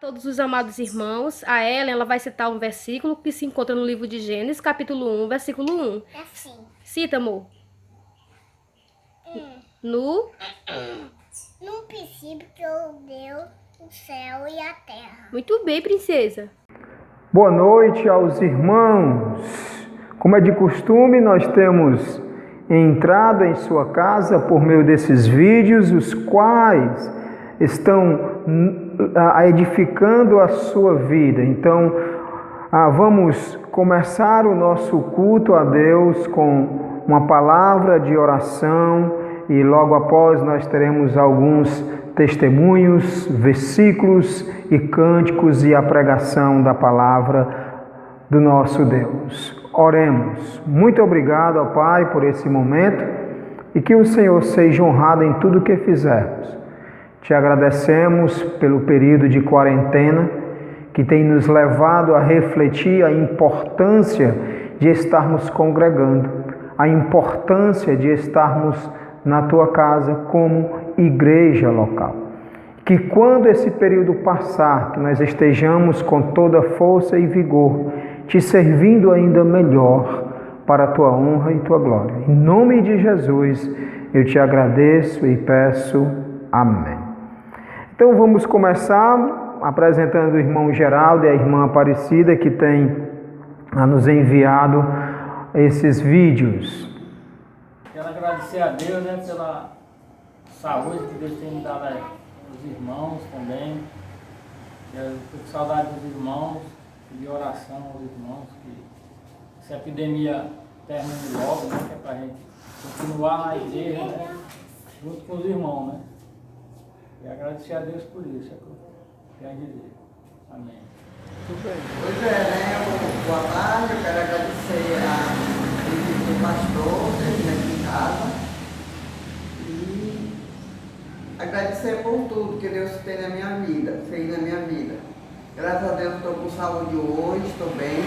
Todos os amados irmãos, a Ellen, ela vai citar um versículo que se encontra no livro de Gênesis, capítulo 1, versículo 1. É assim. Cita, amor. No princípio criou Deus o céu e a terra. Muito bem, princesa. Boa noite aos irmãos. Como é de costume, nós temos entrado em sua casa por meio desses vídeos, os quais estão edificando a sua vida. Então, vamos começar o nosso culto a Deus com uma palavra de oração e logo após nós teremos alguns testemunhos, versículos e cânticos e a pregação da palavra do nosso Deus. Oremos. Muito obrigado ao Pai por esse momento e que o Senhor seja honrado em tudo o que fizermos. Te agradecemos pelo período de quarentena que tem nos levado a refletir a importância de estarmos congregando, a importância de estarmos na tua casa como igreja local. Que quando esse período passar, que nós estejamos com toda força e vigor, te servindo ainda melhor para a tua honra e tua glória. Em nome de Jesus, eu te agradeço e peço amém. Então vamos começar apresentando o irmão Geraldo e a irmã Aparecida, que tem nos enviado esses vídeos. Quero agradecer a Deus, pela saúde que Deus tem me dado aos irmãos também. Eu estou com saudade dos irmãos, de oração aos irmãos, que essa epidemia termine logo, que é para a gente continuar na igreja, junto com os irmãos, E agradecer a Deus por isso, é o que eu quero dizer. Amém. Tudo bem. Pois é, boa tarde, eu quero agradecer a visita do pastor, ter vindo aqui em casa. E agradecer por tudo que Deus fez na minha vida. Graças a Deus estou com saúde hoje, estou bem.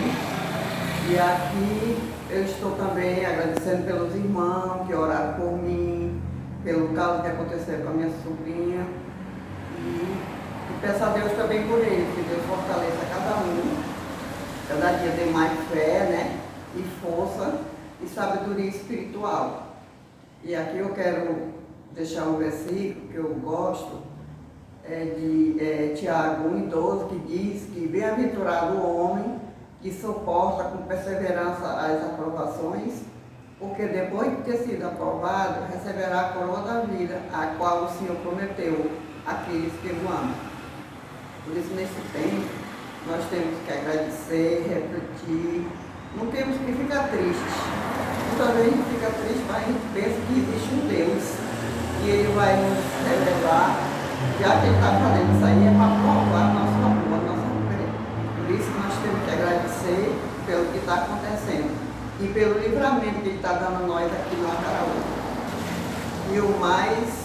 E aqui eu estou também agradecendo pelos irmãos que oraram por mim, pelo caso que aconteceu com a minha sobrinha. E peço a Deus também por eles, que Deus fortaleça cada um. Cada dia dê mais fé, e força e sabedoria espiritual. E aqui eu quero deixar um versículo que eu gosto, de Tiago 1:12, que diz que bem-aventurado o homem que suporta com perseverança as aprovações, porque depois de ter sido aprovado, receberá a coroa da vida, a qual o Senhor prometeu àqueles que o amam. Por isso, nesse tempo, nós temos que agradecer, refletir, não temos que ficar tristes. Muitas vezes a gente fica triste, mas a gente pensa que existe um Deus, e Ele vai nos revelar, já que Ele está fazendo isso aí, é para provar nosso amor, nossa fé. Por isso, nós temos que agradecer pelo que está acontecendo e pelo livramento que Ele está dando a nós aqui no Acaraú. E o mais,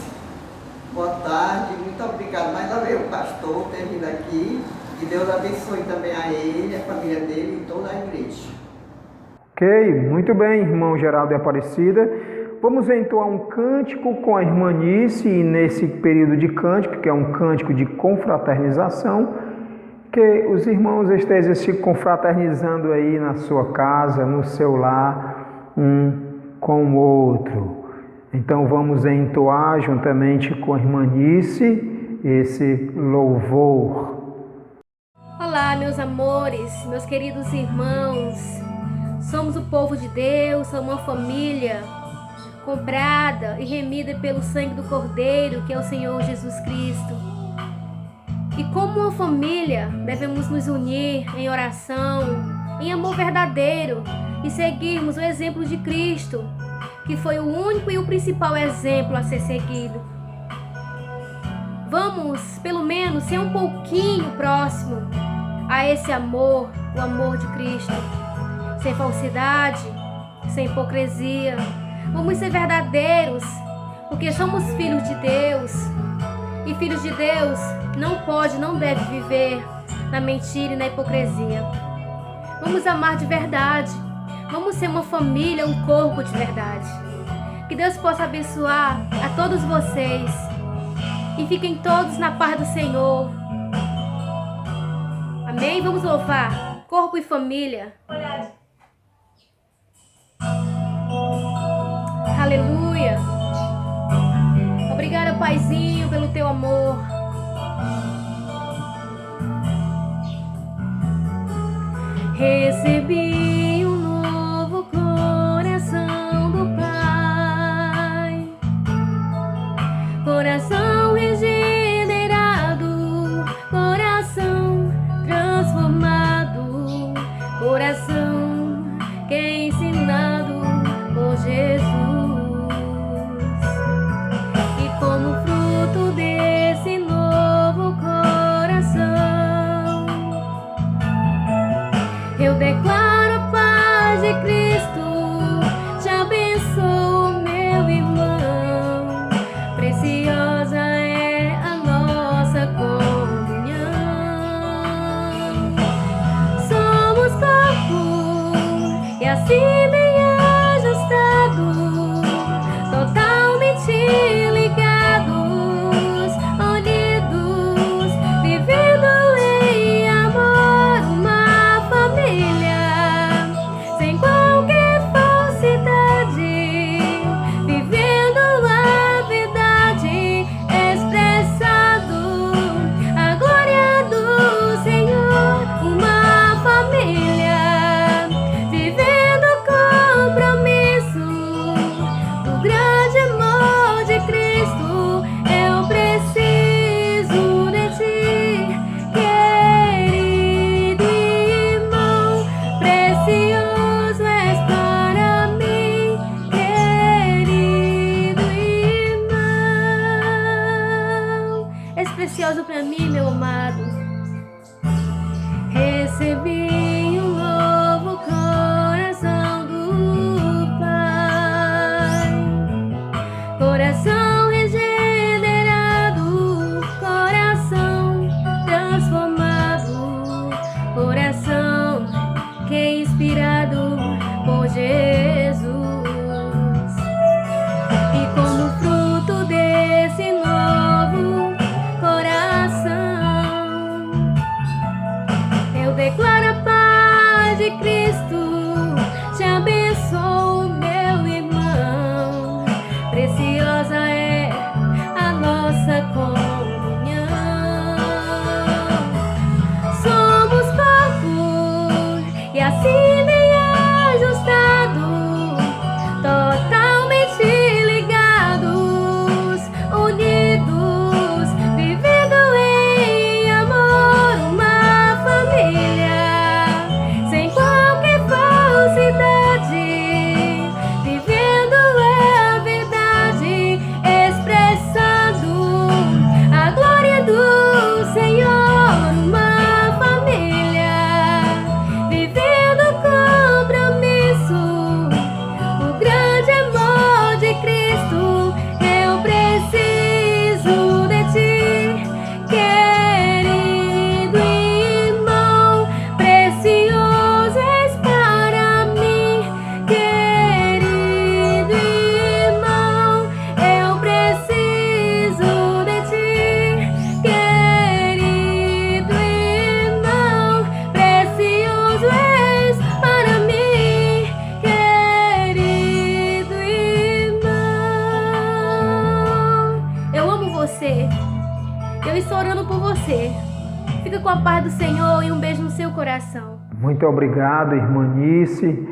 boa tarde, muito obrigado mais uma vez o pastor ter vindo aqui. Que Deus abençoe também a ele, a família dele e toda a igreja. Ok, muito bem, irmão Geraldo e Aparecida. Vamos entoar um cântico com a irmã Nice, e nesse período de cântico, que é um cântico de confraternização, que os irmãos estejam se confraternizando aí na sua casa, no seu lar, um com o outro. Então vamos entoar juntamente com a irmã Nice esse louvor. Olá, meus amores, meus queridos irmãos. Somos o povo de Deus, somos uma família comprada e remida pelo sangue do Cordeiro, que é o Senhor Jesus Cristo. E como uma família, devemos nos unir em oração, em amor verdadeiro e seguirmos o exemplo de Cristo, que foi o único e o principal exemplo a ser seguido. Vamos, pelo menos, ser um pouquinho próximo a esse amor, o amor de Cristo, sem falsidade, sem hipocrisia. Vamos ser verdadeiros, porque somos filhos de Deus, e filhos de Deus não deve viver na mentira e na hipocrisia. Vamos amar de verdade, vamos ser uma família, um corpo de verdade. Que Deus possa abençoar a todos vocês, e fiquem todos na paz do Senhor. Amém? Vamos louvar. Corpo e família. Aleluia. Obrigada, Paizinho, pelo teu amor. Recebi um novo coração do Pai, coração regenerado, coração transformado, coração que é ensinado por Jesus. E como fruto desse novo coração, eu declaro a paz de Cristo, te abençoo, meu irmão. Preciosa é a nossa comunhão. Somos corpo e assim bem ajustados, totalmente ligados, unidos, vivendo em amor, uma família, sem qualquer falsidade, vivendo a verdade, expressado a glória do Senhor, uma família, vivendo o compromisso do grande amor de Cristo. Eu preciso de ti, querido irmão, precioso és para mim, querido irmão. És precioso para mim, meu amado. Recebi um novo coração do Pai, coração regenerado, coração transformado, coração que é inspirado por Jesus. E como fruto desse novo coração, eu declaro a paz de Cristo, te abençoo, meu irmão. Preciosa é a nossa comunhão. Somos corpo e assim bem ajustados, totalmente ligados, unidos, vivendo em amor, uma família, sem qualquer falsidade, vivendo a verdade, expressando a glória do Senhor, uma família, vivendo o compromisso, o grande amor de Cristo. Eu preciso de ti, querido irmão, precioso és para mim, querido irmão. Eu preciso de ti, querido irmão, precioso és para mim, querido irmão. Eu amo você. Eu estou orando por você. Fica com a paz do Senhor e um beijo no seu coração. Muito obrigado, irmanice,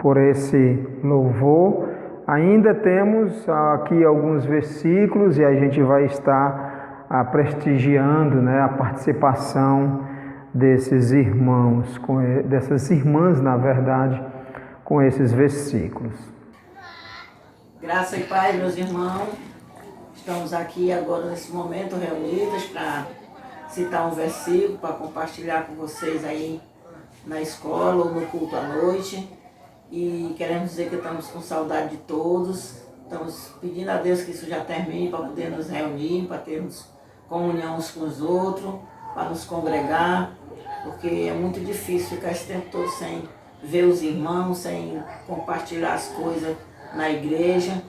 por esse louvor. Ainda temos aqui alguns versículos e a gente vai estar prestigiando, né, a participação desses irmãos, dessas irmãs, na verdade, com esses versículos. Graça e paz, meus irmãos. Estamos aqui agora nesse momento reunidos para citar um versículo, para compartilhar com vocês aí na escola ou no culto à noite. E queremos dizer que estamos com saudade de todos. Estamos pedindo a Deus que isso já termine para poder nos reunir, para termos comunhão uns com os outros, para nos congregar, porque é muito difícil ficar esse tempo todo sem ver os irmãos, sem compartilhar as coisas na igreja.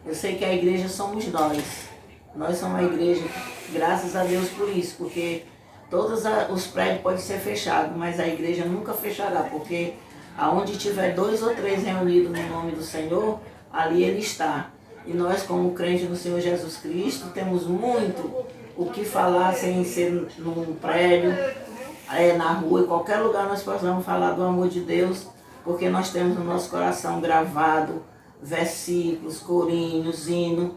Eu sei que a igreja somos nós. Nós somos a igreja, graças a Deus por isso, porque Todos os prédios podem ser fechados, mas a igreja nunca fechará, porque aonde tiver 2 ou 3 reunidos no nome do Senhor, ali Ele está. E nós, como crentes no Senhor Jesus Cristo, temos muito o que falar sem ser num prédio, na rua, em qualquer lugar nós possamos falar do amor de Deus, porque nós temos no nosso coração gravado versículos, corinhos, hino,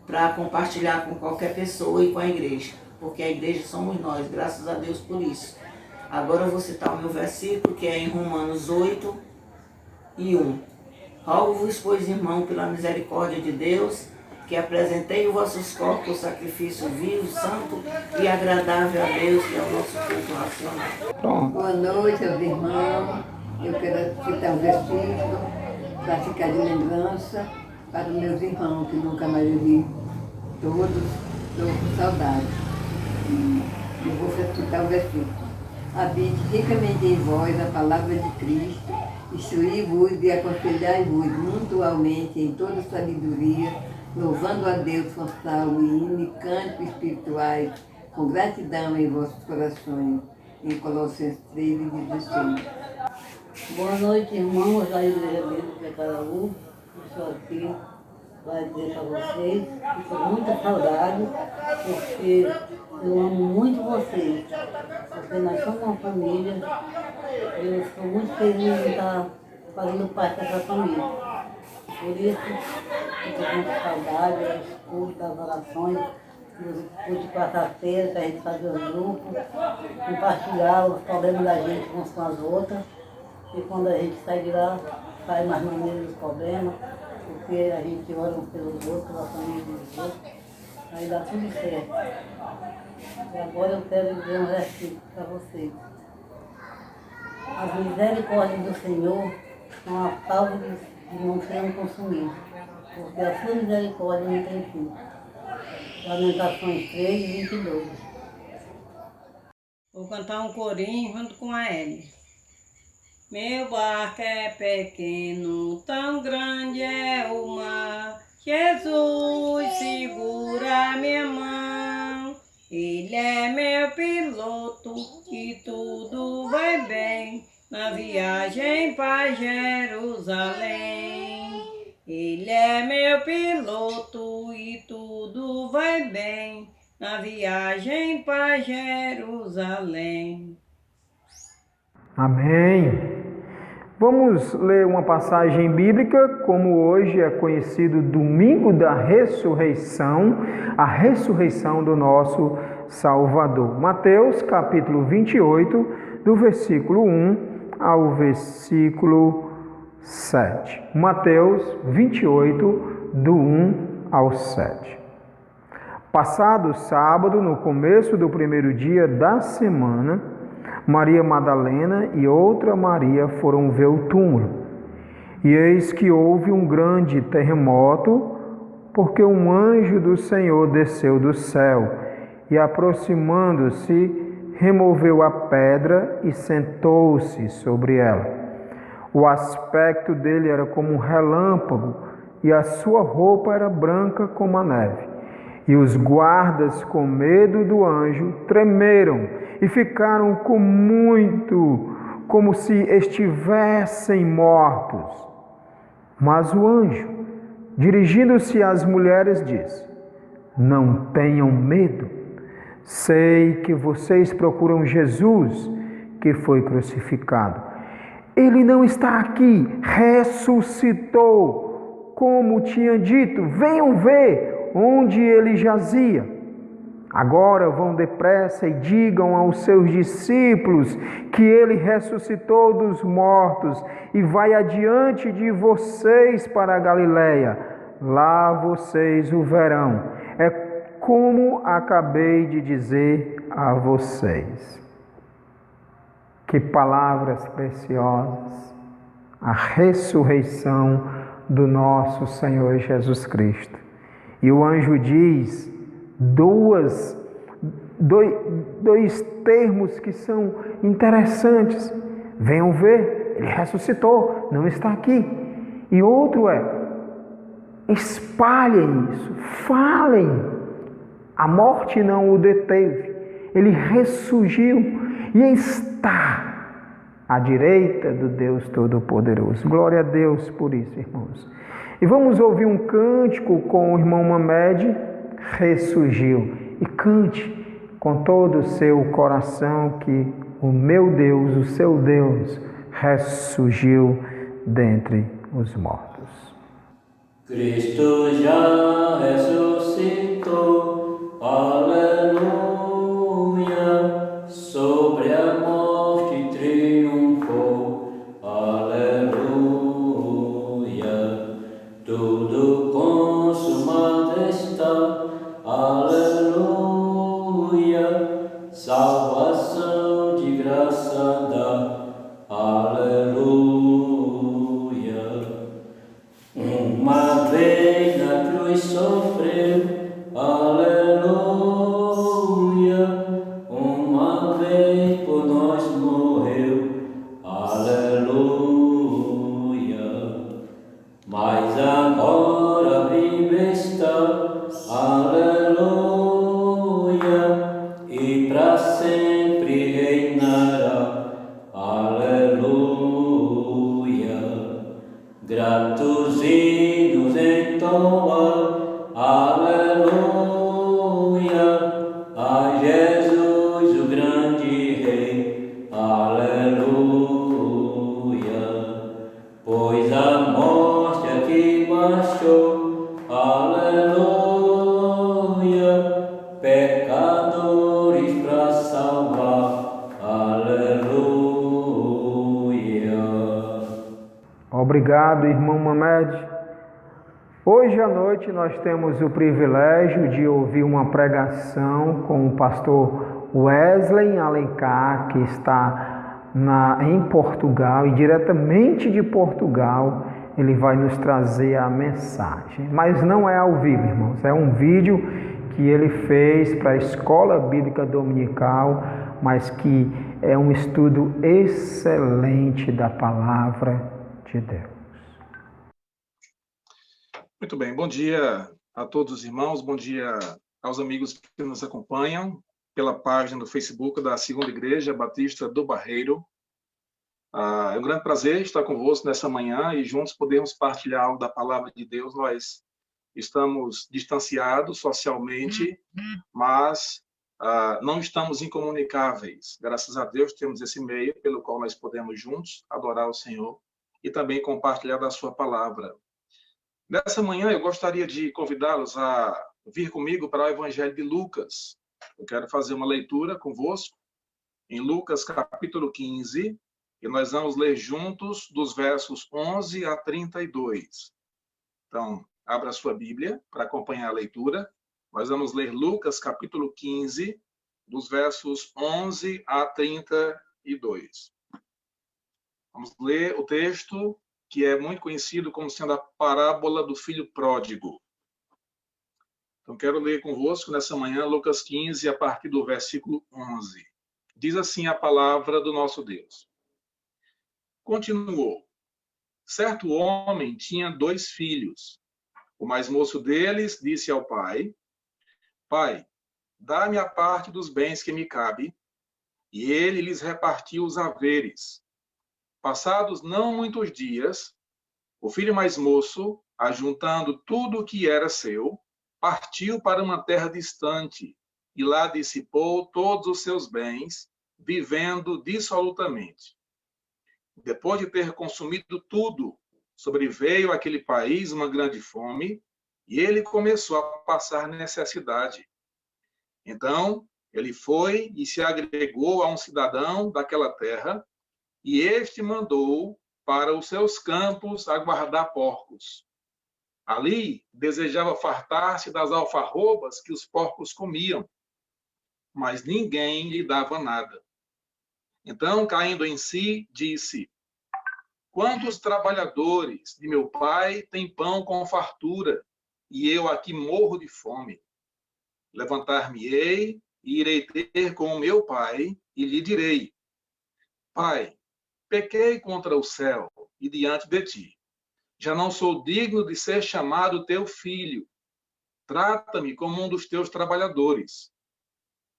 para compartilhar com qualquer pessoa e com a igreja, porque a igreja somos nós, graças a Deus por isso. Agora eu vou citar o meu versículo, que é em Romanos 8:1. Rogo-vos, pois, irmão, pela misericórdia de Deus, que apresentei os vossos corpos sacrifício vivo, santo e agradável a Deus, que é o nosso culto racional. Pronto. Boa noite aos irmãos. Eu quero citar um versículo para ficar de lembrança para os meus irmãos, que nunca mais eu vi. Todos estou com saudade. Eu vou citar o versículo. Habite ricamente em vós a palavra de Cristo, instruí-vos e aconselhai-vos mutuamente em toda sabedoria, louvando a Deus com salmo e hino e cânticos espirituais, com gratidão em vossos corações. Em Colossenses 3:16. Boa noite, irmãos da Igreja Bíblica de Caraú. Eu estou aqui para dizer para vocês que estou com muita saudade, porque eu amo muito vocês, porque nós somos uma família e eu estou muito feliz de estar fazendo parte dessa família. Por isso, eu estou com muita saudade, eu escuto das orações, os de quarta-feira, que a gente fazia os grupos, compartilhar os problemas da gente umas com as outras. E quando a gente sai de lá, sai mais maneiro dos problemas, porque a gente ora um pelos outros, pela família dos outros, aí dá tudo certo. E agora eu quero dizer um versículo para vocês. As misericórdias do Senhor são a causa de não serem consumidos, porque a sua misericórdia não tem fim. Lamentações 3:22. Vou cantar um corinho junto com a Eli. Meu barco é pequeno, tão grande é o mar. Jesus segura minha mão. Ele é meu piloto e tudo vai bem na viagem para Jerusalém. Ele é meu piloto e tudo vai bem na viagem para Jerusalém. Amém. Vamos ler uma passagem bíblica, como hoje é conhecido Domingo da Ressurreição, a ressurreição do nosso Salvador. Mateus, capítulo 28, do versículo 1 ao versículo 7. Mateus 28, do 1 ao 7. Passado o sábado, no começo do primeiro dia da semana, Maria Madalena e outra Maria foram ver o túmulo. E eis que houve um grande terremoto, porque um anjo do Senhor desceu do céu e, aproximando-se, removeu a pedra e sentou-se sobre ela. O aspecto dele era como um relâmpago e a sua roupa era branca como a neve. E os guardas, com medo do anjo, tremeram e ficaram com muito, como se estivessem mortos. Mas o anjo, dirigindo-se às mulheres, disse: não tenham medo. Sei que vocês procuram Jesus, que foi crucificado. Ele não está aqui, ressuscitou, como tinha dito. Venham ver onde ele jazia. Agora vão depressa e digam aos seus discípulos que ele ressuscitou dos mortos e vai adiante de vocês para a Galileia. Lá vocês o verão. É como acabei de dizer a vocês. Que palavras preciosas! A ressurreição do nosso Senhor Jesus Cristo. E o anjo diz dois termos que são interessantes. Venham ver, ele ressuscitou, não está aqui. E outro é, espalhem isso, falem. A morte não o deteve. ele ressurgiu e está à direita do Deus Todo-Poderoso. Glória a Deus por isso, irmãos. E vamos ouvir um cântico com o irmão Mamed, ressurgiu. E cante com todo o seu coração que o meu Deus, o seu Deus, ressurgiu dentre os mortos. Cristo já ressuscitou, aleluia, sobre a morte triunfou, aleluia, tudo consumado está, aleluia, salvação de graça dá, aleluia. Uma vez na cruz sofreu, aleluia, uma vez por nós morreu, aleluia, mas agora vive está, aleluia, e para sempre reinará, aleluia, gratos hinos entoar, aleluia, a Jesus o grande Rei, aleluia, pois a morte aqui baixou, aleluia, pecadores para salvar, aleluia. Obrigado, irmão Mamed. Hoje à noite nós temos o privilégio de ouvir uma pregação com o pastor Wesley Alencar, que está em Portugal, e diretamente de Portugal ele vai nos trazer a mensagem. Mas não é ao vivo, irmãos, é um vídeo que ele fez para a Escola Bíblica Dominical, mas que é um estudo excelente da Palavra de Deus. Muito bem, bom dia a todos os irmãos, bom dia aos amigos que nos acompanham pela página do Facebook da Segunda Igreja Batista do Barreiro. É um grande prazer estar convosco nessa manhã e juntos podermos partilhar algo da Palavra de Deus. Nós estamos distanciados socialmente, mas não estamos incomunicáveis. Graças a Deus temos esse meio pelo qual nós podemos juntos adorar o Senhor e também compartilhar da sua palavra. Nessa manhã eu gostaria de convidá-los a vir comigo para o Evangelho de Lucas. Eu quero fazer uma leitura convosco em Lucas capítulo 15, e nós vamos ler juntos dos versos 11 a 32. Então, abra a sua Bíblia para acompanhar a leitura. Nós vamos ler Lucas capítulo 15, dos versos 11 a 32. Vamos ler o texto que é muito conhecido como sendo a parábola do filho pródigo. Então, quero ler convosco nessa manhã Lucas 15, a partir do versículo 11. Diz assim a palavra do nosso Deus. Continuou. Certo homem tinha 2 filhos. O mais moço deles disse ao pai, Pai, dá-me a parte dos bens que me cabe. E ele lhes repartiu os haveres. Passados não muitos dias, o filho mais moço, ajuntando tudo o que era seu, partiu para uma terra distante e lá dissipou todos os seus bens, vivendo dissolutamente. Depois de ter consumido tudo, sobreveio àquele país uma grande fome e ele começou a passar necessidade. Então, ele foi e se agregou a um cidadão daquela terra, e este mandou para os seus campos a guardar porcos. Ali desejava fartar-se das alfarrobas que os porcos comiam, mas ninguém lhe dava nada. Então, caindo em si, disse, quantos trabalhadores de meu pai têm pão com fartura, e eu aqui morro de fome? Levantar-me-ei e irei ter com o meu pai, e lhe direi, Pai, pequei contra o céu e diante de ti. Já não sou digno de ser chamado teu filho. Trata-me como um dos teus trabalhadores.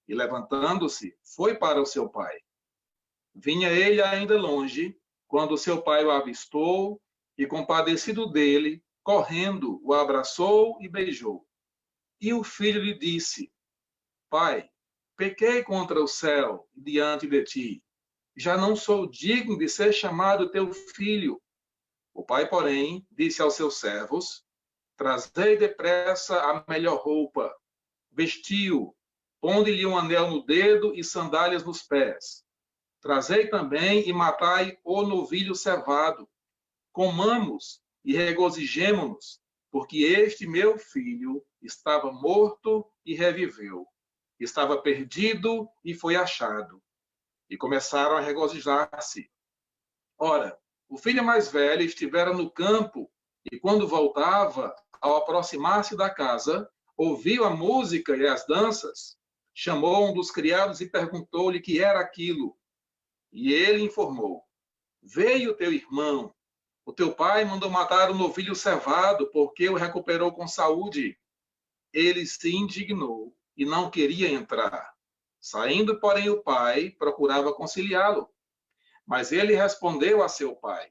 e, levantando-se, foi para o seu pai. Vinha ele ainda longe, quando seu pai o avistou e, compadecido dele, correndo, o abraçou e beijou. E o filho lhe disse: Pai, pequei contra o céu e diante de ti. Já não sou digno de ser chamado teu filho. O pai, porém, disse aos seus servos: Trazei depressa a melhor roupa, vestiu, ponde-lhe um anel no dedo e sandálias nos pés. Trazei também e matai o novilho cevado. Comamos e regozijemo-nos, porque este meu filho estava morto e reviveu. Estava perdido e foi achado. E começaram a regozijar-se. Ora, o filho mais velho estivera no campo, e quando voltava, ao aproximar-se da casa, ouviu a música e as danças. Chamou um dos criados e perguntou-lhe que era aquilo. E ele informou: Veio teu irmão. O teu pai mandou matar o novilho cevado, porque o recuperou com saúde. Ele se indignou e não queria entrar. Saindo, porém, o pai procurava conciliá-lo. Mas ele respondeu a seu pai: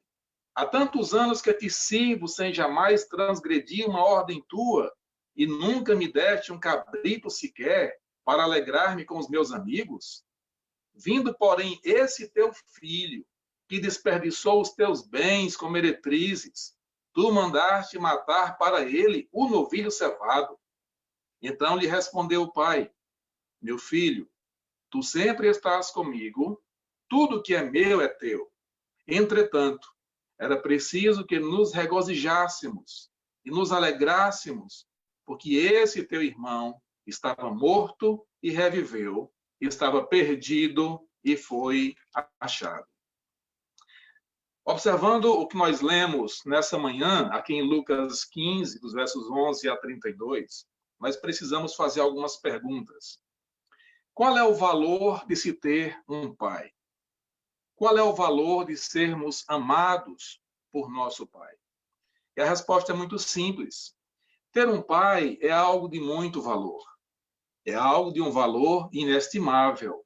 Há tantos anos que te sirvo sem jamais transgredir uma ordem tua, e nunca me deste um cabrito sequer para alegrar-me com os meus amigos? Vindo, porém, esse teu filho, que desperdiçou os teus bens com meretrizes, tu mandaste matar para ele o novilho cevado. Então lhe respondeu o pai: Meu filho, tu sempre estás comigo, tudo que é meu é teu. Entretanto, era preciso que nos regozijássemos e nos alegrássemos, porque esse teu irmão estava morto e reviveu, estava perdido e foi achado. Observando o que nós lemos nessa manhã, aqui em Lucas 15, dos versos 11 a 32, nós precisamos fazer algumas perguntas. Qual é o valor de se ter um pai? Qual é o valor de sermos amados por nosso pai? E a resposta é muito simples. Ter um pai é algo de muito valor. É algo de um valor inestimável.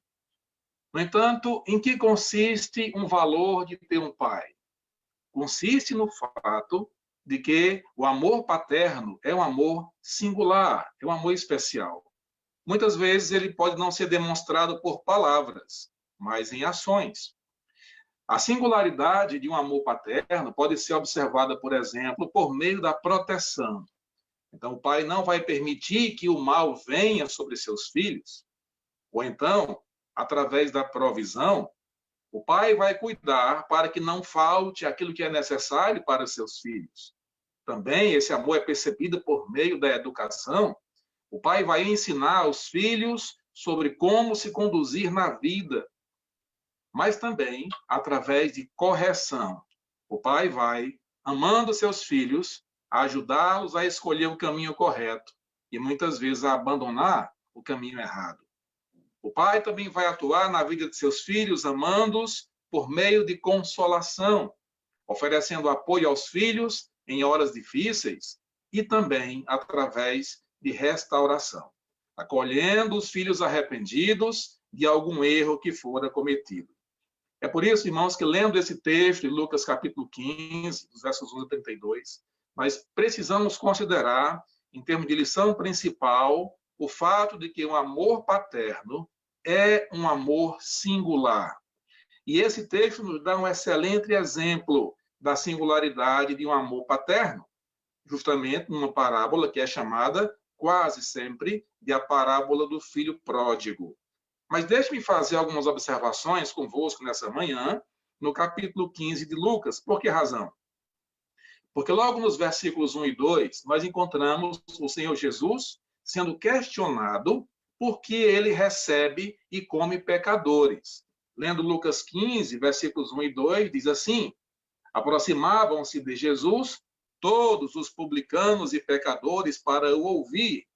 No entanto, em que consiste um valor de ter um pai? Consiste no fato de que o amor paterno é um amor singular, é um amor especial. Muitas vezes ele pode não ser demonstrado por palavras, mas em ações. A singularidade de um amor paterno pode ser observada, por exemplo, por meio da proteção. Então, o pai não vai permitir que o mal venha sobre seus filhos. Ou então, através da provisão, o pai vai cuidar para que não falte aquilo que é necessário para seus filhos. Também esse amor é percebido por meio da educação. O pai vai ensinar aos filhos sobre como se conduzir na vida, mas também através de correção. O pai vai, amando seus filhos, ajudá-los a escolher o caminho correto e muitas vezes a abandonar o caminho errado. O pai também vai atuar na vida de seus filhos, amando-os por meio de consolação, oferecendo apoio aos filhos em horas difíceis e também através de restauração, acolhendo os filhos arrependidos de algum erro que fora cometido. É por isso, irmãos, que lendo esse texto, em Lucas capítulo 15, dos versos 1 a 32, nós precisamos considerar, em termos de lição principal, o fato de que o amor paterno é um amor singular. E esse texto nos dá um excelente exemplo da singularidade de um amor paterno, justamente numa parábola que é chamada quase sempre de a parábola do filho pródigo. Mas deixe-me fazer algumas observações convosco nessa manhã, no capítulo 15 de Lucas. Por que razão? Porque logo nos versículos 1 e 2, nós encontramos o Senhor Jesus sendo questionado por que ele recebe e come pecadores. Lendo Lucas 15, versículos 1 e 2, diz assim: aproximavam-se de Jesus todos os publicanos e pecadores para o ouvir,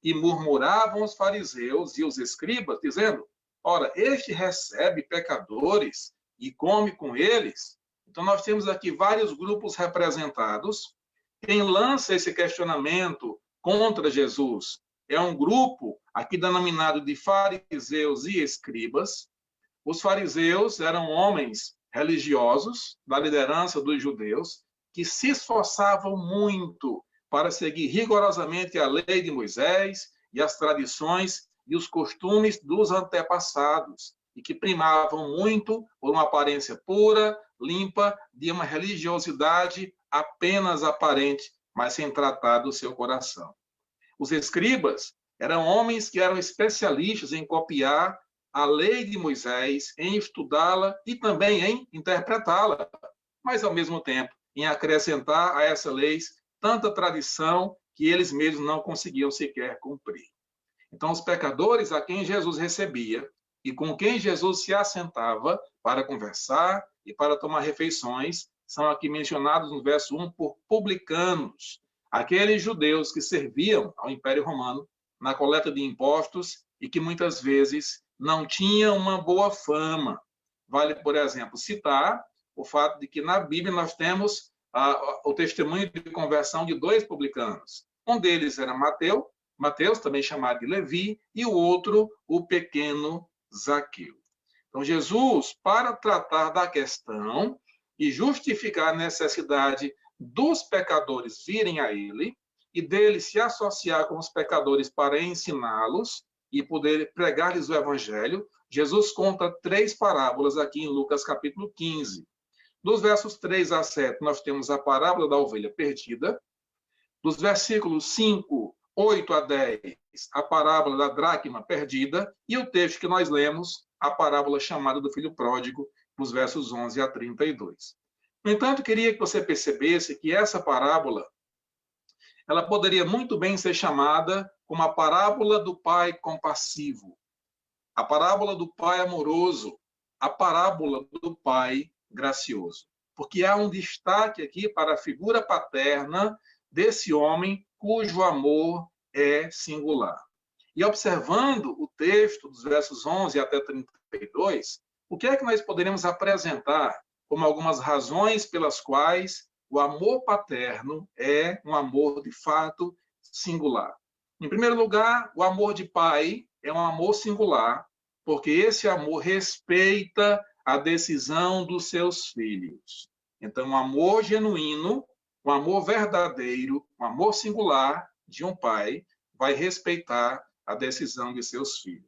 e murmuravam os fariseus e os escribas, dizendo: ora, este recebe pecadores e come com eles. Então, nós temos aqui vários grupos representados. Quem lança esse questionamento contra Jesus é um grupo aqui denominado de fariseus e escribas. Os fariseus eram homens religiosos da liderança dos judeus que se esforçavam muito para seguir rigorosamente a lei de Moisés e as tradições e os costumes dos antepassados, e que primavam muito por uma aparência pura, limpa, de uma religiosidade apenas aparente, mas sem tratar do seu coração. Os escribas eram homens que eram especialistas em copiar a lei de Moisés, em estudá-la e também em interpretá-la, mas, ao mesmo tempo, em acrescentar a essa lei tanta tradição que eles mesmos não conseguiam sequer cumprir. Então, os pecadores a quem Jesus recebia e com quem Jesus se assentava para conversar e para tomar refeições são aqui mencionados no verso 1 por publicanos, aqueles judeus que serviam ao Império Romano na coleta de impostos e que muitas vezes não tinham uma boa fama. Vale, por exemplo, citar o fato de que na Bíblia nós temos o testemunho de conversão de 2 publicanos. Um deles era Mateus, também chamado de Levi, e o outro, o pequeno Zaqueu. Então, Jesus, para tratar da questão e justificar a necessidade dos pecadores virem a ele e dele se associar com os pecadores para ensiná-los e poder pregar-lhes o evangelho, Jesus conta 3 parábolas aqui em Lucas capítulo 15. Dos versos 3 a 7, nós temos a parábola da ovelha perdida. Dos versículos 5, 8 a 10, a parábola da dracma perdida. E o texto que nós lemos, a parábola chamada do filho pródigo, dos versos 11 a 32. No entanto, queria que você percebesse que essa parábola, ela poderia muito bem ser chamada como a parábola do pai compassivo, a parábola do pai amoroso, a parábola do pai gracioso. Porque há um destaque aqui para a figura paterna desse homem cujo amor é singular. E observando o texto dos versos 11 até 32, o que é que nós poderemos apresentar como algumas razões pelas quais o amor paterno é um amor de fato singular? Em primeiro lugar, o amor de pai é um amor singular, porque esse amor respeita a decisão dos seus filhos. Então, um amor genuíno, um amor verdadeiro, um amor singular de um pai vai respeitar a decisão de seus filhos.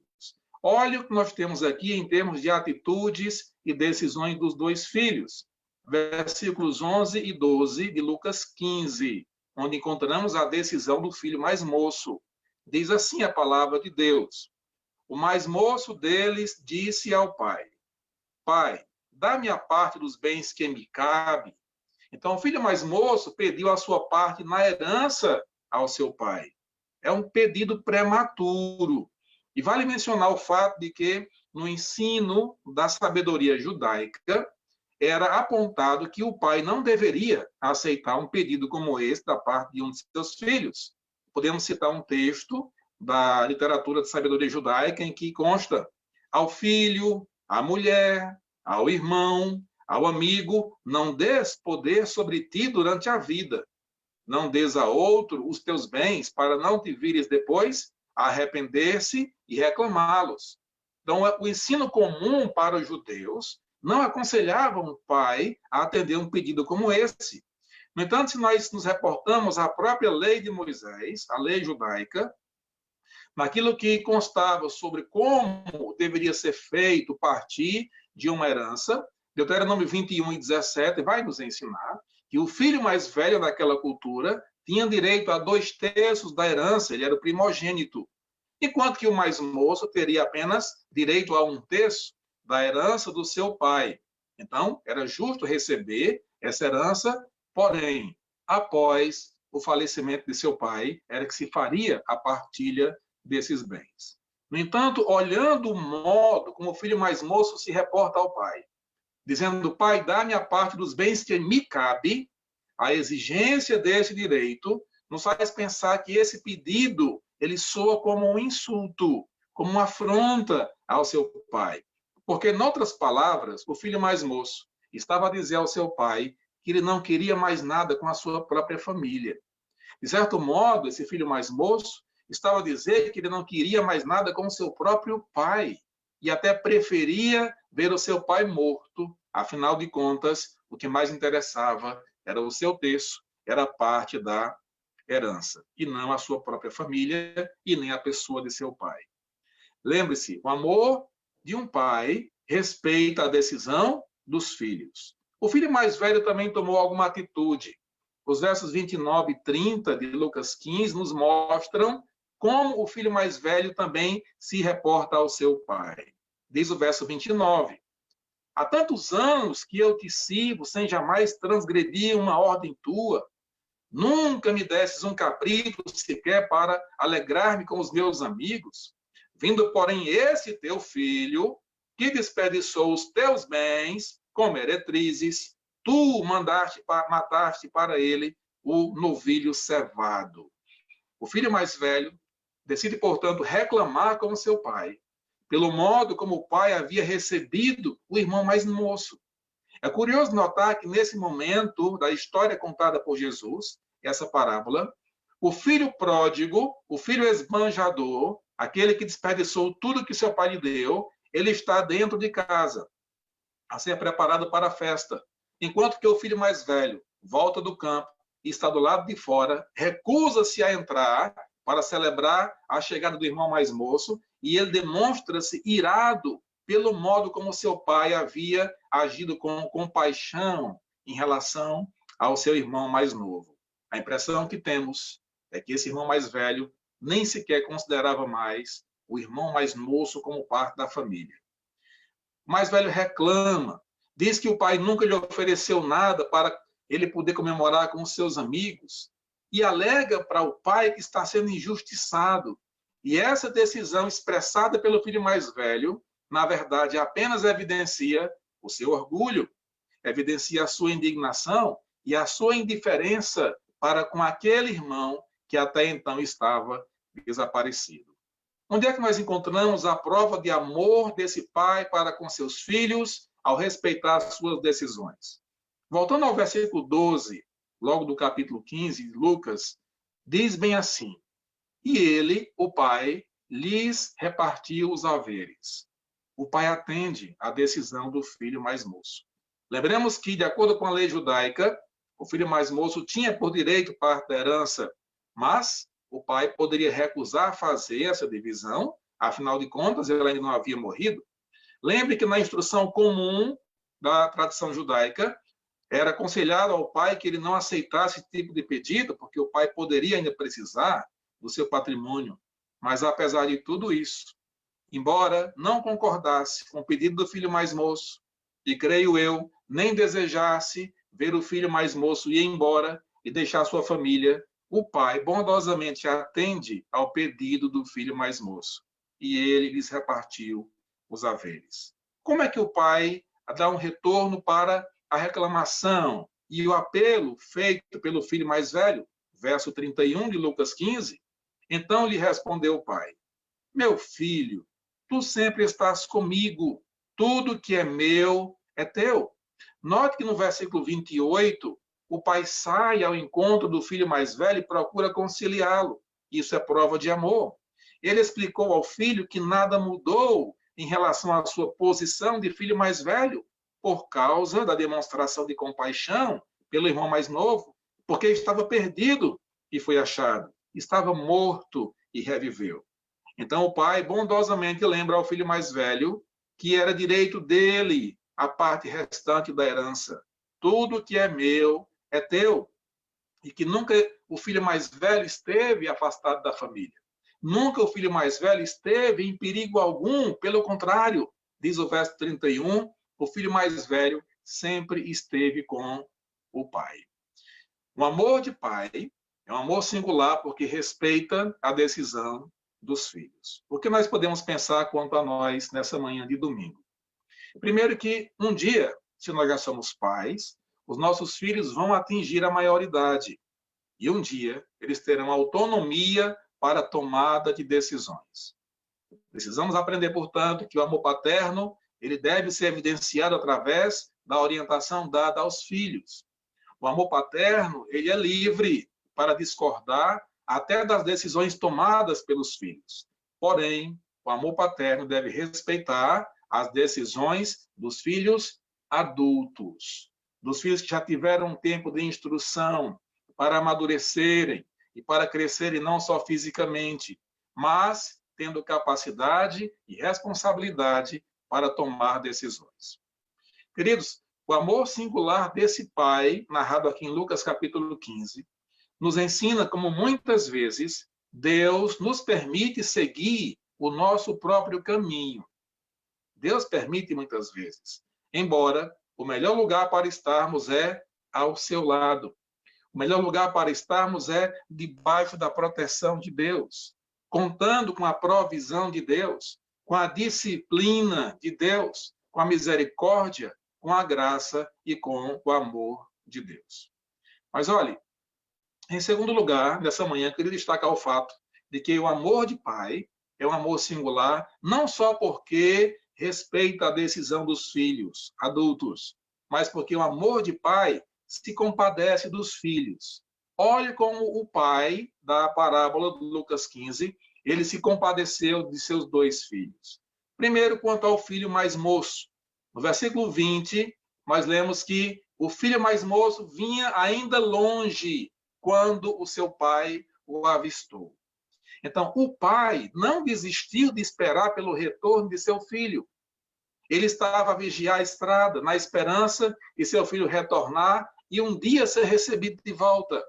Olha o que nós temos aqui em termos de atitudes e decisões dos 2 filhos. Versículos 11 e 12 de Lucas 15, onde encontramos a decisão do filho mais moço. Diz assim a palavra de Deus: o mais moço deles disse ao pai: Pai, dá-me a parte dos bens que me cabe. Então, o filho mais moço pediu a sua parte na herança ao seu pai. É um pedido prematuro. E vale mencionar o fato de que, no ensino da sabedoria judaica, era apontado que o pai não deveria aceitar um pedido como esse da parte de um de seus filhos. Podemos citar um texto da literatura de sabedoria judaica em que consta: ao filho, à mulher, ao irmão, ao amigo, não des poder sobre ti durante a vida. Não des a outro os teus bens, para não te vires depois a arrepender-se e reclamá-los. Então, o ensino comum para os judeus não aconselhava um pai a atender um pedido como esse. No entanto, se nós nos reportamos à própria lei de Moisés, a lei judaica, naquilo que constava sobre como deveria ser feito partir de uma herança, Deuteronômio 21 e 17 vai nos ensinar que o filho mais velho daquela cultura tinha direito a 2/3 da herança, ele era o primogênito, enquanto que o mais moço teria apenas direito a 1/3 da herança do seu pai. Então, era justo receber essa herança, porém, após o falecimento de seu pai, era que se faria a partilha desses bens. No entanto, olhando o modo como o filho mais moço se reporta ao pai, dizendo: pai, dá-me a parte dos bens que me cabe, a exigência desse direito nos faz pensar que esse pedido ele soa como um insulto, como uma afronta ao seu pai. Porque, em outras palavras, o filho mais moço estava a dizer ao seu pai que ele não queria mais nada com a sua própria família. De certo modo, esse filho mais moço estava a dizer que ele não queria mais nada com o seu próprio pai e até preferia ver o seu pai morto. Afinal de contas, o que mais interessava era o seu terço, era parte da herança, e não a sua própria família e nem a pessoa de seu pai. Lembre-se, o amor de um pai respeita a decisão dos filhos. O filho mais velho também tomou alguma atitude. Os versos 29 e 30 de Lucas 15 nos mostram como o filho mais velho também se reporta ao seu pai. Diz o verso 29. Há tantos anos que eu te sirvo sem jamais transgredir uma ordem tua. Nunca me desses um cabrito sequer para alegrar-me com os meus amigos. Vindo, porém, esse teu filho, que desperdiçou os teus bens com meretrizes, tu mataste para ele o novilho cevado. O filho mais velho decide, portanto, reclamar com seu pai, pelo modo como o pai havia recebido o irmão mais moço. É curioso notar que, nesse momento da história contada por Jesus, essa parábola, o filho pródigo, o filho esbanjador, aquele que desperdiçou tudo que seu pai lhe deu, ele está dentro de casa, a ser preparado para a festa. Enquanto que o filho mais velho volta do campo e está do lado de fora, recusa-se a entrar para celebrar a chegada do irmão mais moço, e ele demonstra-se irado pelo modo como seu pai havia agido com compaixão em relação ao seu irmão mais novo. A impressão que temos é que esse irmão mais velho nem sequer considerava mais o irmão mais moço como parte da família. O mais velho reclama, diz que o pai nunca lhe ofereceu nada para ele poder comemorar com os seus amigos, e alega para o pai que está sendo injustiçado. E essa decisão expressada pelo filho mais velho, na verdade, apenas evidencia o seu orgulho, evidencia a sua indignação e a sua indiferença para com aquele irmão que até então estava desaparecido. Onde é que nós encontramos a prova de amor desse pai para com seus filhos ao respeitar as suas decisões? Voltando ao versículo 12, logo do capítulo 15 de Lucas, diz bem assim: e ele, o pai, lhes repartiu os haveres. O pai atende à decisão do filho mais moço. Lembremos que, de acordo com a lei judaica, o filho mais moço tinha por direito parte da herança, mas o pai poderia recusar fazer essa divisão, afinal de contas, ele ainda não havia morrido. Lembre que na instrução comum da tradição judaica, era aconselhado ao pai que ele não aceitasse esse tipo de pedido, porque o pai poderia ainda precisar do seu patrimônio. Mas, apesar de tudo isso, embora não concordasse com o pedido do filho mais moço, e creio eu, nem desejasse ver o filho mais moço ir embora e deixar sua família, o pai bondosamente atende ao pedido do filho mais moço, e ele lhes repartiu os haveres. Como é que o pai dá um retorno para a reclamação e o apelo feito pelo filho mais velho? Verso 31 de Lucas 15. Então lhe respondeu o pai: meu filho, tu sempre estás comigo, tudo que é meu é teu. Note que no versículo 28, o pai sai ao encontro do filho mais velho e procura conciliá-lo. Isso é prova de amor. Ele explicou ao filho que nada mudou em relação à sua posição de filho mais velho, por causa da demonstração de compaixão pelo irmão mais novo, porque estava perdido e foi achado, estava morto e reviveu. Então o pai bondosamente lembra ao filho mais velho que era direito dele a parte restante da herança. Tudo que é meu é teu. E que nunca o filho mais velho esteve afastado da família. Nunca o filho mais velho esteve em perigo algum, pelo contrário, diz o verso 31, o filho mais velho sempre esteve com o pai. O amor de pai é um amor singular porque respeita a decisão dos filhos. O que nós podemos pensar quanto a nós nessa manhã de domingo? Primeiro que um dia, se nós já somos pais, os nossos filhos vão atingir a maioridade. E um dia eles terão autonomia para a tomada de decisões. Precisamos aprender, portanto, que o amor paterno ele deve ser evidenciado através da orientação dada aos filhos. O amor paterno ele é livre para discordar até das decisões tomadas pelos filhos. Porém, o amor paterno deve respeitar as decisões dos filhos adultos, dos filhos que já tiveram um tempo de instrução para amadurecerem e para crescerem não só fisicamente, mas tendo capacidade e responsabilidade para tomar decisões. Queridos, o amor singular desse pai, narrado aqui em Lucas capítulo 15, nos ensina como muitas vezes Deus nos permite seguir o nosso próprio caminho. Deus permite muitas vezes, embora o melhor lugar para estarmos é ao seu lado. O melhor lugar para estarmos é debaixo da proteção de Deus, contando com a provisão de Deus, com a disciplina de Deus, com a misericórdia, com a graça e com o amor de Deus. Mas olhe, em segundo lugar, nessa manhã, queria destacar o fato de que o amor de pai é um amor singular, não só porque respeita a decisão dos filhos adultos, mas porque o amor de pai se compadece dos filhos. Olhe como o pai da parábola de Lucas 15, ele se compadeceu de seus dois filhos. Primeiro, quanto ao filho mais moço. No versículo 20, nós lemos que o filho mais moço vinha ainda longe quando o seu pai o avistou. Então, o pai não desistiu de esperar pelo retorno de seu filho. Ele estava a vigiar a estrada, na esperança de seu filho retornar e um dia ser recebido de volta.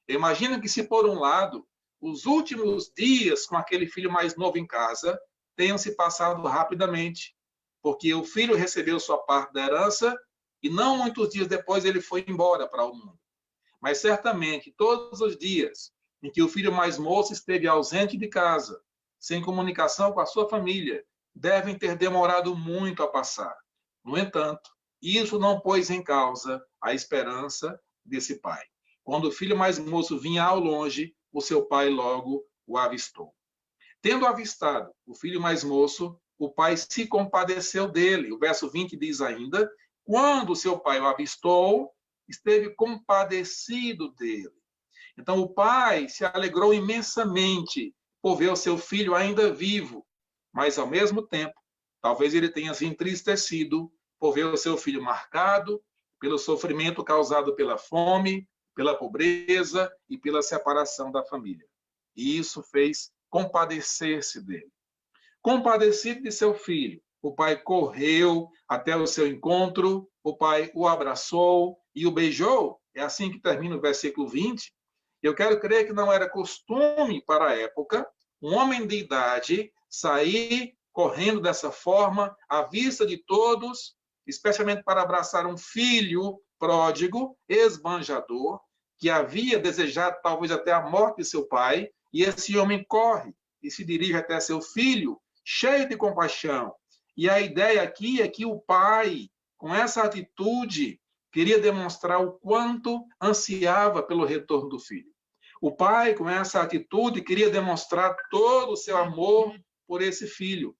Imagina que, se por um lado, os últimos dias com aquele filho mais novo em casa tenham se passado rapidamente, porque o filho recebeu sua parte da herança e não muitos dias depois ele foi embora para o mundo. Mas certamente, todos os dias em que o filho mais moço esteve ausente de casa, sem comunicação com a sua família, devem ter demorado muito a passar. No entanto, isso não pôs em causa a esperança desse pai. Quando o filho mais moço vinha ao longe, o seu pai logo o avistou. Tendo avistado o filho mais moço, o pai se compadeceu dele. O verso 20 diz ainda, quando seu pai o avistou, esteve compadecido dele. Então o pai se alegrou imensamente por ver o seu filho ainda vivo, mas ao mesmo tempo, talvez ele tenha se entristecido por ver o seu filho marcado pelo sofrimento causado pela fome, pela pobreza e pela separação da família. E isso fez compadecer-se dele. Compadecido de seu filho, o pai correu até o seu encontro, o pai o abraçou e o beijou. É assim que termina o versículo 20. Eu quero crer que não era costume para a época um homem de idade sair correndo dessa forma, à vista de todos, especialmente para abraçar um filho pródigo, esbanjador, que havia desejado talvez até a morte de seu pai, e esse homem corre e se dirige até seu filho, cheio de compaixão. E a ideia aqui é que o pai, com essa atitude, queria demonstrar o quanto ansiava pelo retorno do filho. O pai, com essa atitude, queria demonstrar todo o seu amor por esse filho.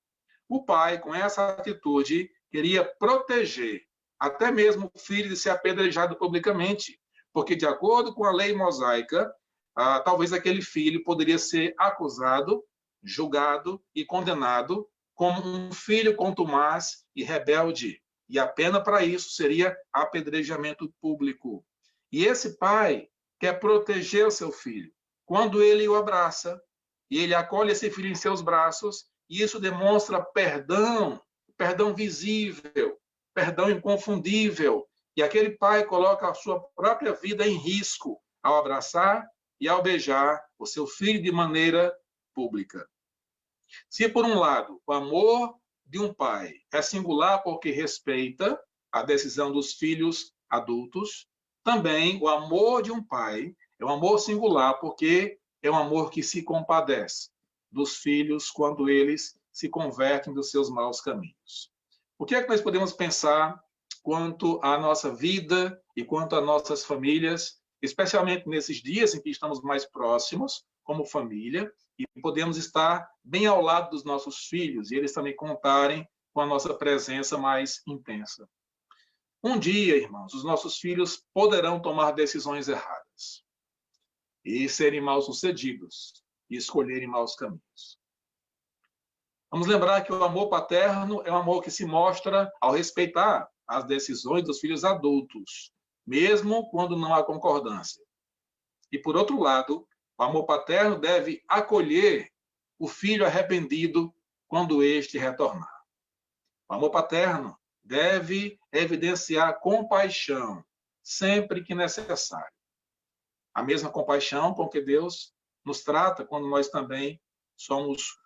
O pai, com essa atitude, queria proteger até mesmo o filho de ser apedrejado publicamente, porque, de acordo com a lei mosaica, talvez aquele filho poderia ser acusado, julgado e condenado como um filho contumaz e rebelde. E a pena para isso seria apedrejamento público. E esse pai quer proteger o seu filho. Quando ele o abraça, e ele acolhe esse filho em seus braços, e isso demonstra perdão, perdão visível, perdão inconfundível. E aquele pai coloca a sua própria vida em risco ao abraçar e ao beijar o seu filho de maneira pública. Se, por um lado, o amor de um pai é singular porque respeita a decisão dos filhos adultos, também o amor de um pai é um amor singular porque é um amor que se compadece dos filhos quando eles se convertem dos seus maus caminhos. O que é que nós podemos pensar quanto à nossa vida e quanto às nossas famílias, especialmente nesses dias em que estamos mais próximos, como família, e podemos estar bem ao lado dos nossos filhos e eles também contarem com a nossa presença mais intensa. Um dia, irmãos, os nossos filhos poderão tomar decisões erradas. e serem mal-sucedidos e escolherem maus caminhos. Vamos lembrar que o amor paterno é um amor que se mostra ao respeitar as decisões dos filhos adultos, mesmo quando não há concordância. E, por outro lado, o amor paterno deve acolher o filho arrependido quando este retornar. O amor paterno deve evidenciar compaixão sempre que necessário. A mesma compaixão com que Deus nos trata quando nós também somos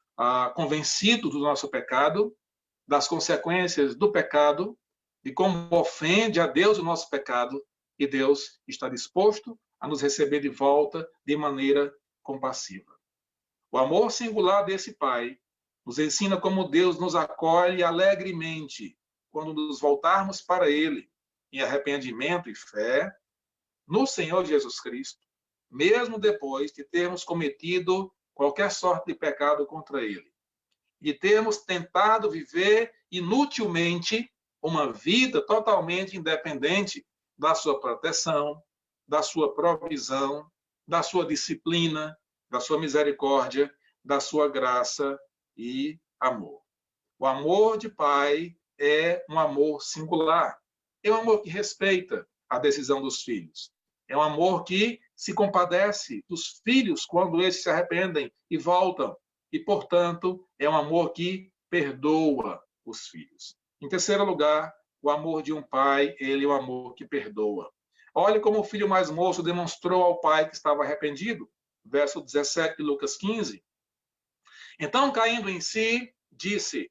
convencidos do nosso pecado, das consequências do pecado, de como ofende a Deus o nosso pecado, e Deus está disposto a nos receber de volta de maneira compassiva. O amor singular desse Pai nos ensina como Deus nos acolhe alegremente quando nos voltarmos para Ele em arrependimento e fé no Senhor Jesus Cristo, mesmo depois de termos cometido qualquer sorte de pecado contra Ele, de termos tentado viver inutilmente uma vida totalmente independente da sua proteção, da sua provisão, da sua disciplina, da sua misericórdia, da sua graça e amor. O amor de pai é um amor singular. É um amor que respeita a decisão dos filhos. É um amor que se compadece dos filhos quando eles se arrependem e voltam. E, portanto, é um amor que perdoa os filhos. Em terceiro lugar, o amor de um pai, ele é um amor que perdoa. Olhe como o filho mais moço demonstrou ao pai que estava arrependido. Verso 17 de Lucas 15. Então, caindo em si, disse: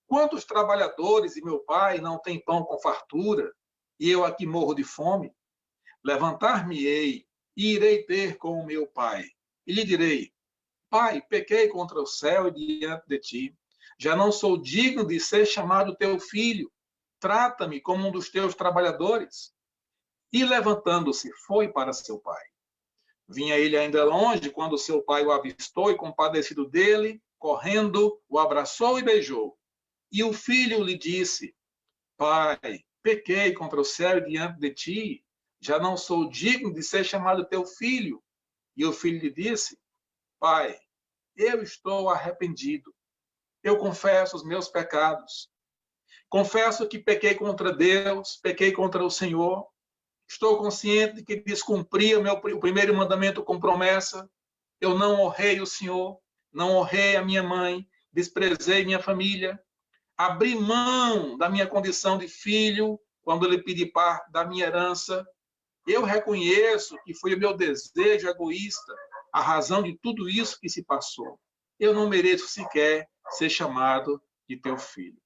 quantos trabalhadores de meu pai não têm pão com fartura, e eu aqui morro de fome? Levantar-me-ei e irei ter com o meu pai. E lhe direi: Pai, pequei contra o céu e diante de ti. Já não sou digno de ser chamado teu filho. Trata-me como um dos teus trabalhadores. E levantando-se, foi para seu pai. Vinha ele ainda longe, quando seu pai o avistou e, compadecido dele, correndo, o abraçou e beijou. E o filho lhe disse: Pai, pequei contra o céu e diante de ti. Já não sou digno de ser chamado teu filho. E o filho lhe disse: Pai, eu estou arrependido. Eu confesso os meus pecados. Confesso que pequei contra Deus, pequei contra o Senhor. Estou consciente de que descumpri o primeiro mandamento com promessa. Eu não honrei o Senhor, não honrei a minha mãe, desprezei minha família. Abri mão da minha condição de filho quando lhe pedi parte da minha herança. Eu reconheço que foi o meu desejo egoísta a razão de tudo isso que se passou. Eu não mereço sequer ser chamado de teu filho.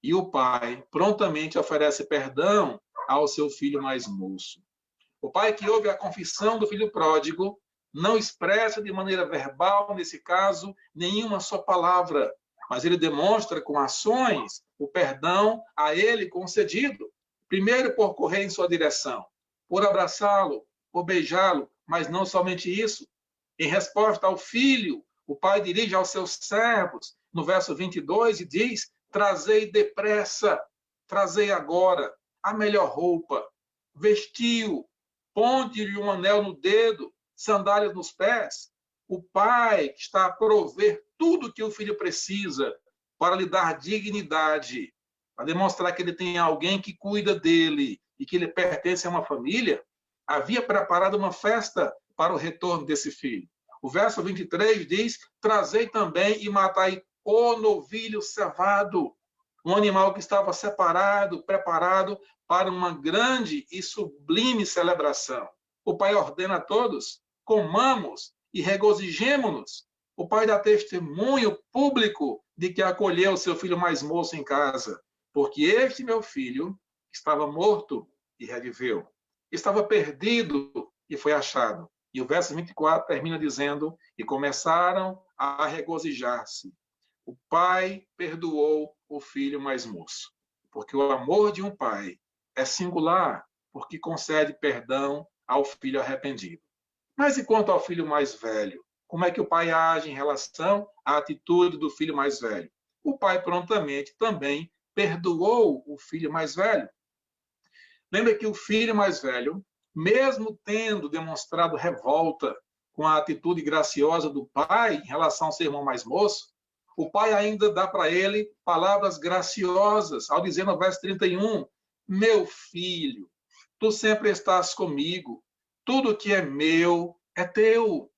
E o pai prontamente oferece perdão ao seu filho mais moço. O pai que ouve a confissão do filho pródigo não expressa de maneira verbal, nesse caso, nenhuma só palavra, mas ele demonstra com ações o perdão a ele concedido. Primeiro, por correr em sua direção, por abraçá-lo, por beijá-lo, mas não somente isso. Em resposta ao filho, o pai dirige aos seus servos, no verso 22, e diz: trazei depressa, trazei agora a melhor roupa, vestiu, ponte-lhe um anel no dedo, sandálias nos pés. O pai está a prover tudo que o filho precisa para lhe dar dignidade, para demonstrar que ele tem alguém que cuida dele e que ele pertence a uma família. Havia preparado uma festa para o retorno desse filho. O verso 23 diz: trazei também e matai o novilho cevado, um animal que estava separado, preparado para uma grande e sublime celebração. O pai ordena a todos: comamos e regozijemo-nos. O pai dá testemunho público de que acolheu seu filho mais moço em casa, porque este meu filho estava morto e reviveu, estava perdido e foi achado. E o verso 24 termina dizendo: e começaram a regozijar-se. O pai perdoou o filho mais moço, porque o amor de um pai é singular, porque concede perdão ao filho arrependido. Mas e quanto ao filho mais velho? Como é que o pai age em relação à atitude do filho mais velho? O pai prontamente também perdoou o filho mais velho. Lembra que o filho mais velho, mesmo tendo demonstrado revolta, com a atitude graciosa do pai em relação ao seu irmão mais moço, o pai ainda dá para ele palavras graciosas, ao dizer no verso 31, meu filho, tu sempre estás comigo, tudo que é meu é teu.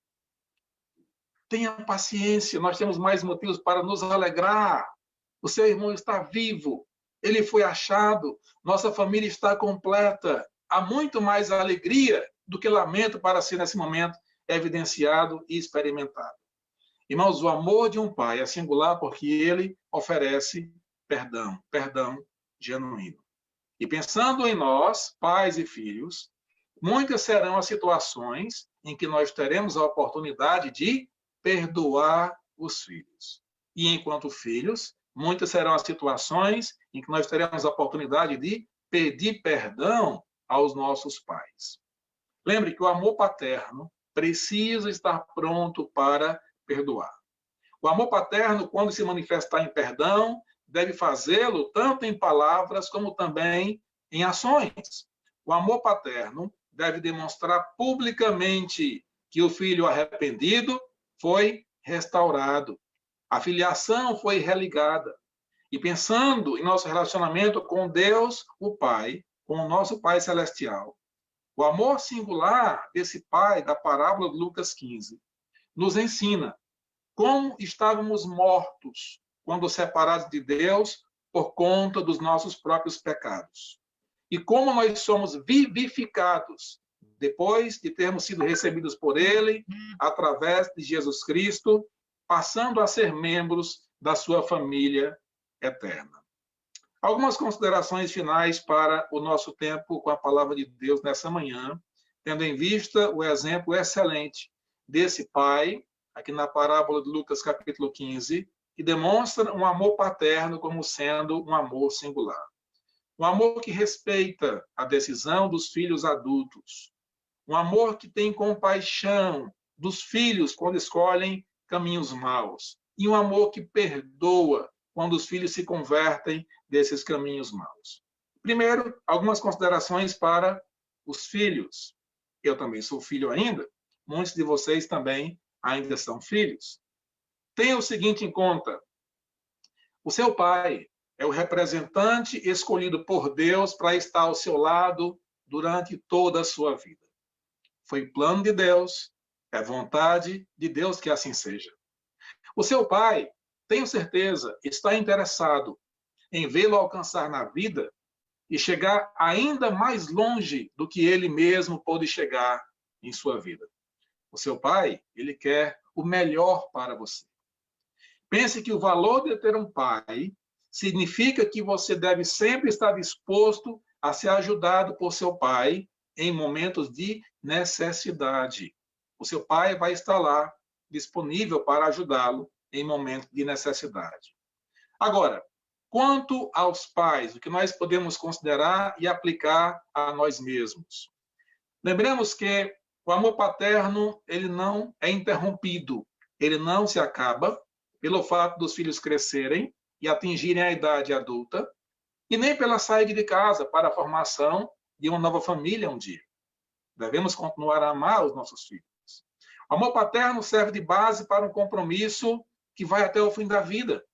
Tenha paciência, nós temos mais motivos para nos alegrar. O seu irmão está vivo, ele foi achado, nossa família está completa. Há muito mais alegria do que lamento para ser, nesse momento, evidenciado e experimentado. Irmãos, o amor de um pai é singular porque ele oferece perdão genuíno. E pensando em nós, pais e filhos, muitas serão as situações em que nós teremos a oportunidade de perdoar os filhos. E enquanto filhos, muitas serão as situações em que nós teremos a oportunidade de pedir perdão aos nossos pais. Lembre que o amor paterno precisa estar pronto para perdoar. O amor paterno, quando se manifestar em perdão, deve fazê-lo tanto em palavras como também em ações. O amor paterno deve demonstrar publicamente que o filho arrependido foi restaurado. A filiação foi religada. E pensando em nosso relacionamento com Deus, o Pai, com o nosso Pai Celestial, o amor singular desse Pai, da parábola de Lucas 15, nos ensina como estávamos mortos quando separados de Deus por conta dos nossos próprios pecados. E como nós somos vivificados depois de termos sido recebidos por Ele, através de Jesus Cristo, passando a ser membros da sua família eterna. Algumas considerações finais para o nosso tempo com a palavra de Deus nessa manhã, tendo em vista o exemplo excelente desse pai, aqui na parábola de Lucas capítulo 15, que demonstra um amor paterno como sendo um amor singular. Um amor que respeita a decisão dos filhos adultos. Um amor que tem compaixão dos filhos quando escolhem caminhos maus. E um amor que perdoa quando os filhos se convertem desses caminhos maus. Primeiro, algumas considerações para os filhos. Eu também sou filho ainda. Muitos de vocês também ainda são filhos. Tenha o seguinte em conta. O seu pai é o representante escolhido por Deus para estar ao seu lado durante toda a sua vida. Foi plano de Deus, é vontade de Deus que assim seja. O seu pai, tenho certeza, está interessado em vê-lo alcançar na vida e chegar ainda mais longe do que ele mesmo pôde chegar em sua vida. O seu pai, ele quer o melhor para você. Pense que o valor de ter um pai significa que você deve sempre estar disposto a ser ajudado por seu pai em momentos de necessidade. O seu pai vai estar lá, disponível para ajudá-lo em momentos de necessidade. Agora, quanto aos pais, o que nós podemos considerar e aplicar a nós mesmos? Lembremos que o amor paterno, ele não é interrompido, ele não se acaba pelo fato dos filhos crescerem e atingirem a idade adulta, e nem pela saída de casa para a formação de uma nova família um dia. Devemos continuar a amar os nossos filhos. O amor paterno serve de base para um compromisso que vai até o fim da vida.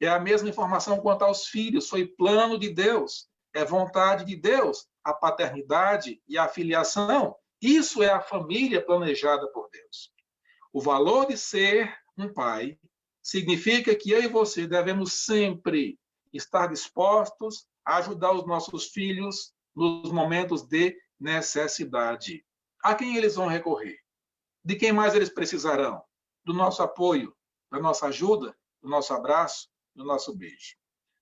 É a mesma informação quanto aos filhos, foi plano de Deus, é vontade de Deus, a paternidade e a filiação. Isso é a família planejada por Deus. O valor de ser um pai significa que eu e você devemos sempre estar dispostos a ajudar os nossos filhos nos momentos de necessidade. A quem eles vão recorrer? De quem mais eles precisarão? Do nosso apoio, da nossa ajuda, do nosso abraço, do nosso beijo.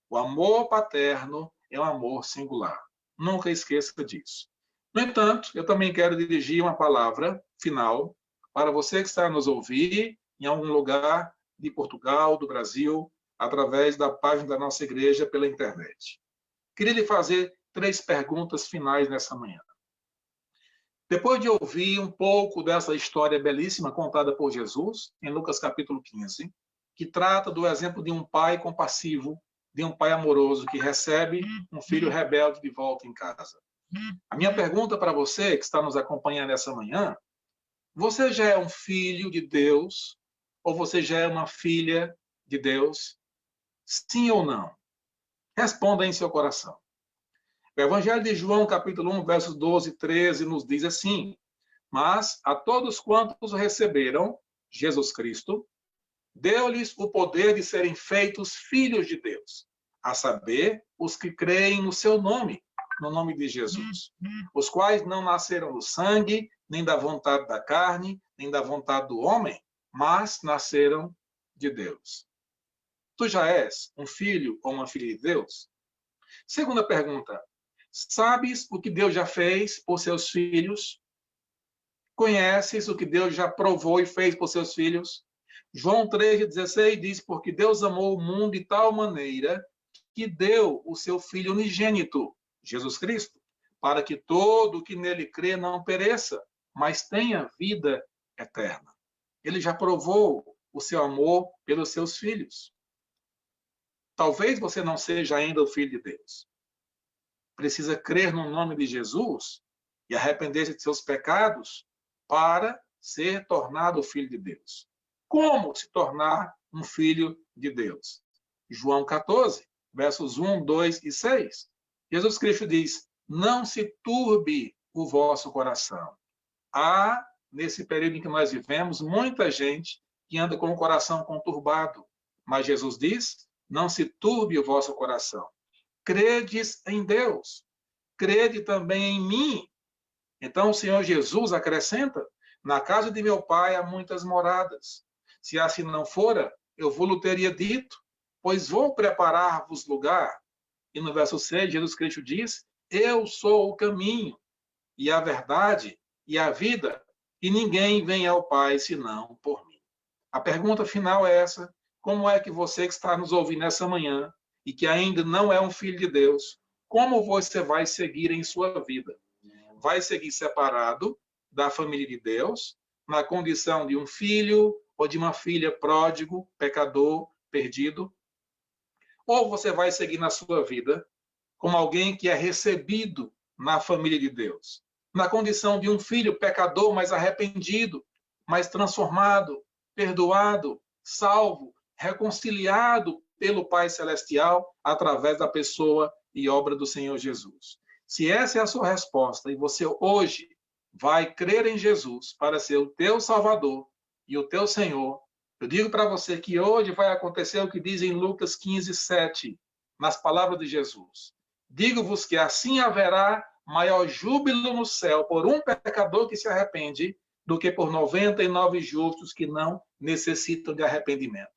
O amor paterno é um amor singular. Nunca esqueça disso. No entanto, eu também quero dirigir uma palavra final para você que está a nos ouvir em algum lugar de Portugal, do Brasil, através da página da nossa igreja pela internet. Queria lhe fazer 3 perguntas finais nessa manhã. Depois de ouvir um pouco dessa história belíssima contada por Jesus, em Lucas capítulo 15, que trata do exemplo de um pai compassivo, de um pai amoroso que recebe um filho rebelde de volta em casa. A minha pergunta para você, que está nos acompanhando essa manhã, Você já é um filho de Deus? Ou você já é uma filha de Deus? Sim ou não? Responda em seu coração. O Evangelho de João, capítulo 1, versos 12 e 13, nos diz assim: mas a todos quantos o receberam, Jesus Cristo, deu-lhes o poder de serem feitos filhos de Deus, a saber, os que creem no seu nome, no nome de Jesus, os quais não nasceram do sangue, nem da vontade da carne, nem da vontade do homem, mas nasceram de Deus. Tu já és um filho ou uma filha de Deus? Segunda pergunta: sabes o que Deus já fez por seus filhos? Conheces o que Deus já provou e fez por seus filhos? João 3,16 diz: porque Deus amou o mundo de tal maneira que deu o seu Filho unigênito, Jesus Cristo, para que todo que nele crê não pereça, mas tenha vida eterna. Ele já provou o seu amor pelos seus filhos. Talvez você não seja ainda o Filho de Deus. Precisa crer no nome de Jesus e arrepender-se de seus pecados para ser tornado filho de Deus. Como se tornar um filho de Deus? João 14, versos 1, 2 e 6. Jesus Cristo diz: não se turbe o vosso coração. Há, nesse período em que nós vivemos, muita gente que anda com o coração conturbado. Mas Jesus diz: não se turbe o vosso coração. Credes em Deus. Crede também em mim. Então o Senhor Jesus acrescenta: na casa de meu pai há muitas moradas. Se assim não fora, eu vou-lhe teria dito, pois vou preparar-vos lugar. E no verso 6, Jesus Cristo diz: eu sou o caminho, e a verdade, e a vida, e ninguém vem ao Pai senão por mim. A pergunta final é essa: como é que você que está nos ouvindo nessa manhã, e que ainda não é um filho de Deus, como você vai seguir em sua vida? Vai seguir separado da família de Deus, na condição de um filho ou de uma filha pródigo, pecador, perdido? Ou você vai seguir na sua vida como alguém que é recebido na família de Deus, na condição de um filho pecador, mas arrependido, mas transformado, perdoado, salvo, reconciliado pelo Pai Celestial através da pessoa e obra do Senhor Jesus? Se essa é a sua resposta e você hoje vai crer em Jesus para ser o teu Salvador e o teu Senhor, eu digo para você que hoje vai acontecer o que diz em Lucas 15, 7, nas palavras de Jesus: digo-vos que assim haverá maior júbilo no céu por um pecador que se arrepende do que por 99 justos que não necessitam de arrependimento.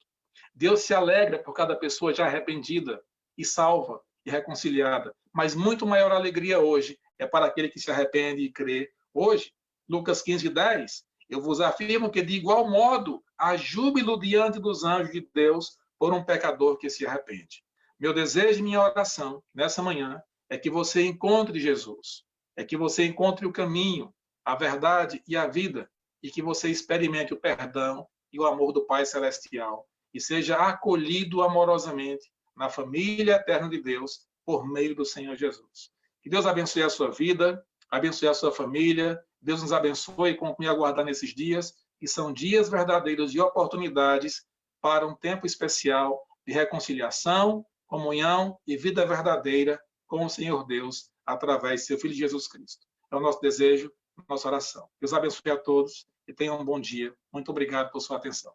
Deus se alegra por cada pessoa já arrependida e salva e reconciliada, mas muito maior alegria hoje é para aquele que se arrepende e crê hoje. Lucas 15, 10, eu vos afirmo que de igual modo há júbilo diante dos anjos de Deus por um pecador que se arrepende. Meu desejo e minha oração nessa manhã é que você encontre Jesus, é que você encontre o caminho, a verdade e a vida, e que você experimente o perdão e o amor do Pai Celestial, e seja acolhido amorosamente na família eterna de Deus por meio do Senhor Jesus. Que Deus abençoe a sua vida, abençoe a sua família, Deus nos abençoe e continue a guardar nesses dias, que são dias verdadeiros de oportunidades para um tempo especial de reconciliação, comunhão e vida verdadeira com o Senhor Deus, através de seu Filho Jesus Cristo. É o nosso desejo, nossa oração. Deus abençoe a todos e tenham um bom dia. Muito obrigado por sua atenção.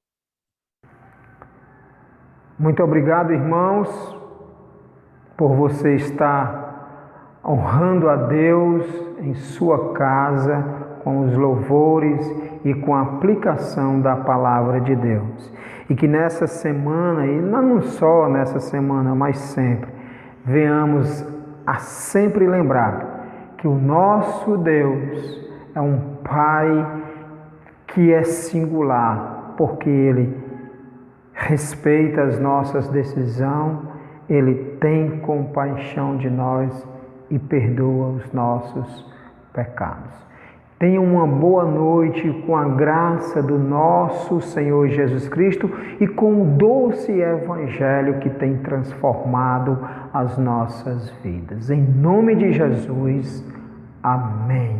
Muito obrigado, irmãos, por você estar honrando a Deus em sua casa com os louvores e com a aplicação da palavra de Deus. E que nessa semana, e não só nessa semana, mas sempre, venhamos a sempre lembrar que o nosso Deus é um Pai que é singular, porque Ele respeita as nossas decisões, Ele tem compaixão de nós e perdoa os nossos pecados. Tenha uma boa noite com a graça do nosso Senhor Jesus Cristo e com o doce Evangelho que tem transformado as nossas vidas. Em nome de Jesus, amém.